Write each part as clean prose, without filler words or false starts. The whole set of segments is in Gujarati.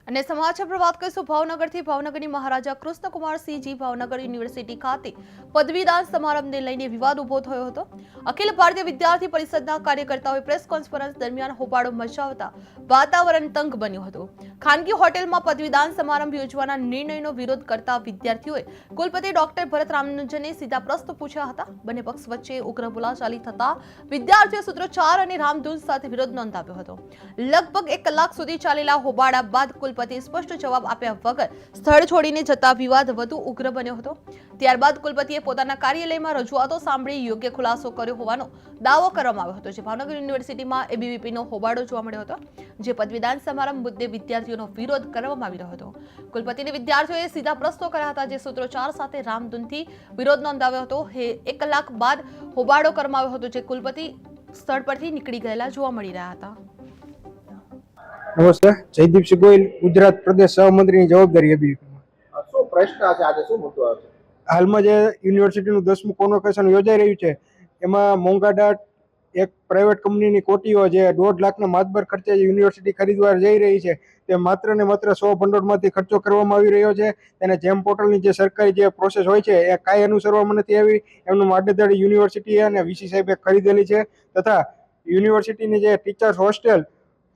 અને સમાચાર પર વાત કરીશું ભાવનગરથી। ભાવનગરની મહારાજા કૃષ્ણકુમારસિંહજી ભાવનગર યુનિવર્સિટી ખાતે પદવીદાન સમારંભને લઈને વિવાદ ઉભો થયો હતો। અખિલ ભારતીય વિદ્યાર્થી પરિષદના કાર્યકર્તાઓએ પ્રેસ કોન્ફરન્સ દરમિયાન હોબાળો મચાવતા વાતાવરણ તંગ બન્યું હતું। ખાનગી હોટેલમાં પદવીદાન સમારંભ યોજવાના નિર્ણયનો વિરોધ કરતા વિદ્યાર્થીઓએ કુલપતિ ડોક્ટર ભરત રામાનુજને સીધા પ્રશ્નો પૂછ્યા હતા। બંને પક્ષ વચ્ચે ઉગ્ર બોલાચાલી થતા વિદ્યાર્થીઓએ સૂત્રોચ્ચાર અને રામધૂન સાથે વિરોધ નોંધાવ્યો હતો। લગભગ 1 કલાક સુધી ચાલેલા હોબાળા બાદ કુલપતિ સ્પષ્ટ જવાબ આપ્યા વગર સ્થળ છોડીને જતા વિવાદ વધુ ઉગ્ર બન્યો હતો। ત્યારબાદ કુલપતિએ પોતાના કાર્યાલયમાં રજૂઆતો સાંભળી યોગ્ય ખુલાસો કર્યો હોવાનો દાવો કરવામાં આવ્યો હતો। જે ભાવનગર યુનિવર્સિટીમાં એબીવીપીનો હોબાળો જોવા મળ્યો હતો, જે પદવીદાન સમારંભ મુદ્દે વિદ્યાર્થીઓનો વિરોધ કરવામાં આવી રહ્યો હતો। કુલપતિને વિદ્યાર્થીઓએ સીધા પ્રશ્નો કર્યા હતા, જે સૂત્રોચ્ચાર સાથે રામધૂનથી વિરોધ નોંધાવ્યો હતો। 1 કલાક બાદ હોબાળો કરવામાં આવ્યો હતો, જે કુલપતિ સ્થળ પરથી નીકળી ગયેલા જોવા મળી રહ્યા હતા। નમસ્તે, જયદીપસિંહ ગોયલ, ગુજરાત પ્રદેશ સહમંત્રીની જવાબદારી એબીવીપીમાં। શું પ્રશ્ન છે આજે, શું મુદ્દો છે? હાલમાં જે યુનિવર્સિટીનું 10મું કોન્વોકેશન યોજાઈ રહ્યું છે, એમાં મોંઘાદાટ એક પ્રાઇવેટ કંપનીની કોટીઓ જે 1.5 લાખના માતબર ખર્ચે યુનિવર્સિટી ખરીદવા જઈ રહી છે, તે માત્ર ને માત્ર 100 ભંડોળમાંથી ખર્ચો કરવામાં આવી રહ્યો છે। તેને જેમ પોર્ટલની જે સરકારી જે પ્રોસેસ હોય છે એ કાંઈ અનુસરવામાં નથી આવી। એમનું આડેધડ યુનિવર્સિટીએ અને વીસી સાહેબે ખરીદેલી છે, તથા યુનિવર્સિટીની જે ટીચર્સ હોસ્ટેલ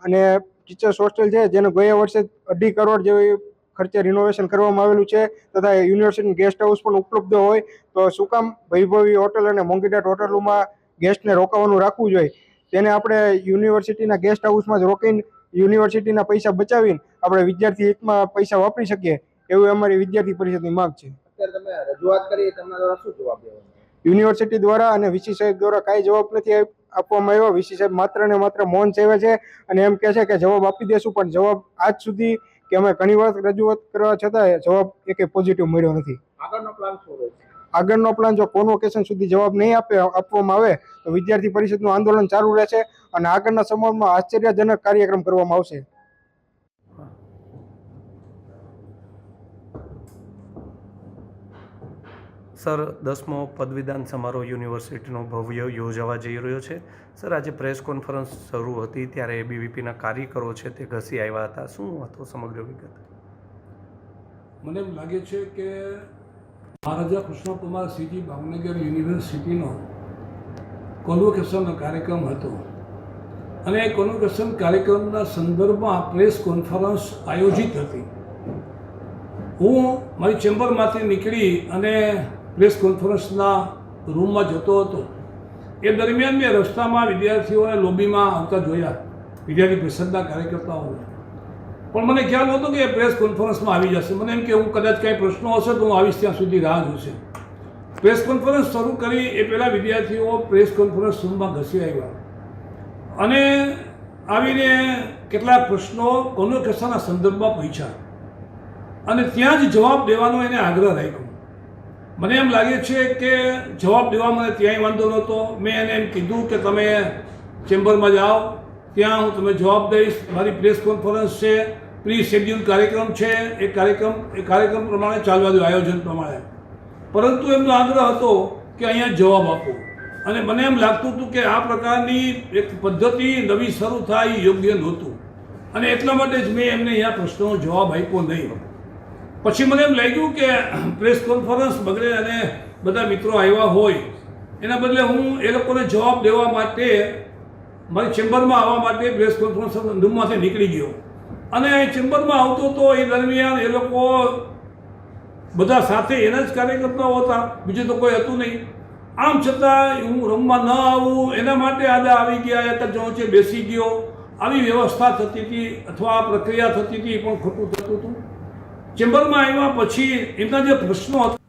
અને ટીચર્સ હોસ્ટેલ છે, જેનું ગયા વર્ષે 2.5 કરોડ જેવી ખર્ચે રિનોવેશન કરવામાં આવેલું છે, તથા યુનિવર્સિટી ગેસ્ટ હાઉસ પણ ઉપલબ્ધ હોય તો શું કામ વૈભવી હોટલ અને મોંઘીદાટ હોટલોમાં ગેસ્ટને રોકાવાનું રાખવું જોઈએ? તેને આપણે યુનિવર્સિટીના ગેસ્ટ હાઉસમાં જ રોકીને યુનિવર્સિટીના પૈસા બચાવીને આપણે વિદ્યાર્થી હિતમાં પૈસા વાપરી શકીએ, એવી અમારી વિદ્યાર્થી પરિષદની માંગ છે। અત્યારે તમે રજૂઆત કરી, તેમના દ્વારા શું જવાબ દેવાનો? યુનિવર્સિટી દ્વારા અને વીસી સાહેબ દ્વારા કાંઈ જવાબ નથી આપવામાં આવ્યો। વીસી સાહેબ માત્ર ને માત્ર મૌન સેવે છે અને એમ કહે છે કે જવાબ આપી દેશું, પણ જવાબ આજ સુધી કે અમે ઘણી વાર રજૂઆત કરવા છતાંય જવાબ એકે પોઝિટિવ મળ્યો નથી। આગળનો પ્લાન શું રહેશે? આગળનો પ્લાન જો કોન્વોકેશન સુધી જવાબ નહીં આપવામાં આવે તો વિદ્યાર્થી પરિષદનું આંદોલન ચાલુ રહેશે અને આગળના સમયમાં આશ્ચર્યજનક કાર્યક્રમ કરવામાં આવશે। સર, 10મો પદવીદાન સમારોહ યુનિવર્સિટીનો ભવ્ય યોજાવા જઈ રહ્યો છે। સર, આજે પ્રેસ કોન્ફરન્સ શરૂ હતી ત્યારે એબીવીપીના કાર્યકરો છે તે ઘસી આવ્યા હતા, શું હતો સમગ્ર વિગત? મને એમ લાગે છે કે મહારાજા કૃષ્ણકુમારસિંહજી ભાવનગર યુનિવર્સિટીનો કોન્વોકેશનનો કાર્યક્રમ હતો અને એ કોન્વોકેશન કાર્યક્રમના સંદર્ભમાં પ્રેસ કોન્ફરન્સ આયોજિત હતી। હું મારી ચેમ્બરમાંથી નીકળી અને પ્રેસ કોન્ફરન્સના રૂમમાં જતો હતો। એ દરમિયાન મેં રસ્તામાં વિદ્યાર્થીઓને લોબીમાં આવતા જોયા, વિદ્યાર્થી પરિષદના કાર્યકર્તાઓને, પણ મને ખ્યાલ નહોતો કે એ પ્રેસ કોન્ફરન્સમાં આવી જશે। મને એમ કે હું કદાચ કાંઈ પ્રશ્નો હશે તો હું આવીશ, ત્યાં સુધી રાહ જોશે। પ્રેસ કોન્ફરન્સ શરૂ કરી એ પહેલાં વિદ્યાર્થીઓ પ્રેસ કોન્ફરન્સ રૂમમાં ઘસી આવ્યા અને આવીને કેટલાક પ્રશ્નો કોન્વોકેશનના સંદર્ભમાં પૂછ્યા અને ત્યાં જ જવાબ દેવાનો એને આગ્રહ રાખ્યો। મને એમ લાગે છે કે જવાબ દેવા મને ત્યાંય વાંધો નહોતો। મેં એને એમ કીધું કે તમે ચેમ્બરમાં જાઓ, ત્યાં હું તમે જવાબ દઈશ। મારી પ્રેસ કોન્ફરન્સ છે, પ્રી શેડ્યુલ કાર્યક્રમ છે, એ કાર્યક્રમ પ્રમાણે ચાલવા દો, આયોજન પ્રમાણે। પરંતુ એમનો આગ્રહ હતો કે અહીંયા જવાબ આપો અને મને એમ લાગતું હતું કે આ પ્રકારની એક પદ્ધતિ નવી શરૂ થાય એ યોગ્ય નહોતું અને એટલા માટે જ મેં એમને અહીંયા પ્રશ્નનો જવાબ આપ્યો નહીં। પછી મને એમ લાગ્યું કે પ્રેસ કોન્ફરન્સ બગડે અને બધા મિત્રો આવ્યા હોય, એના બદલે હું એ લોકોને જવાબ દેવા માટે મારી ચેમ્બરમાં આવવા માટે પ્રેસ કોન્ફરન્સ રૂમમાંથી નીકળી ગયો અને ચેમ્બરમાં આવતો તો એ દરમિયાન એ લોકો બધા સાથે એના જ કાર્યકર્તાઓ હતા, બીજું તો કોઈ હતું નહીં। આમ છતાં હું રૂમમાં ન આવું એના માટે આડા આવી ગયા, એક જ વચ્ચે બેસી ગયો, આવી વ્યવસ્થા થતી હતી અથવા આ પ્રક્રિયા થતી હતી, એ પણ ખોટું થતું હતું। ચેમ્બરમાં આવ્યા પછી એમના જે પ્રશ્નો હતા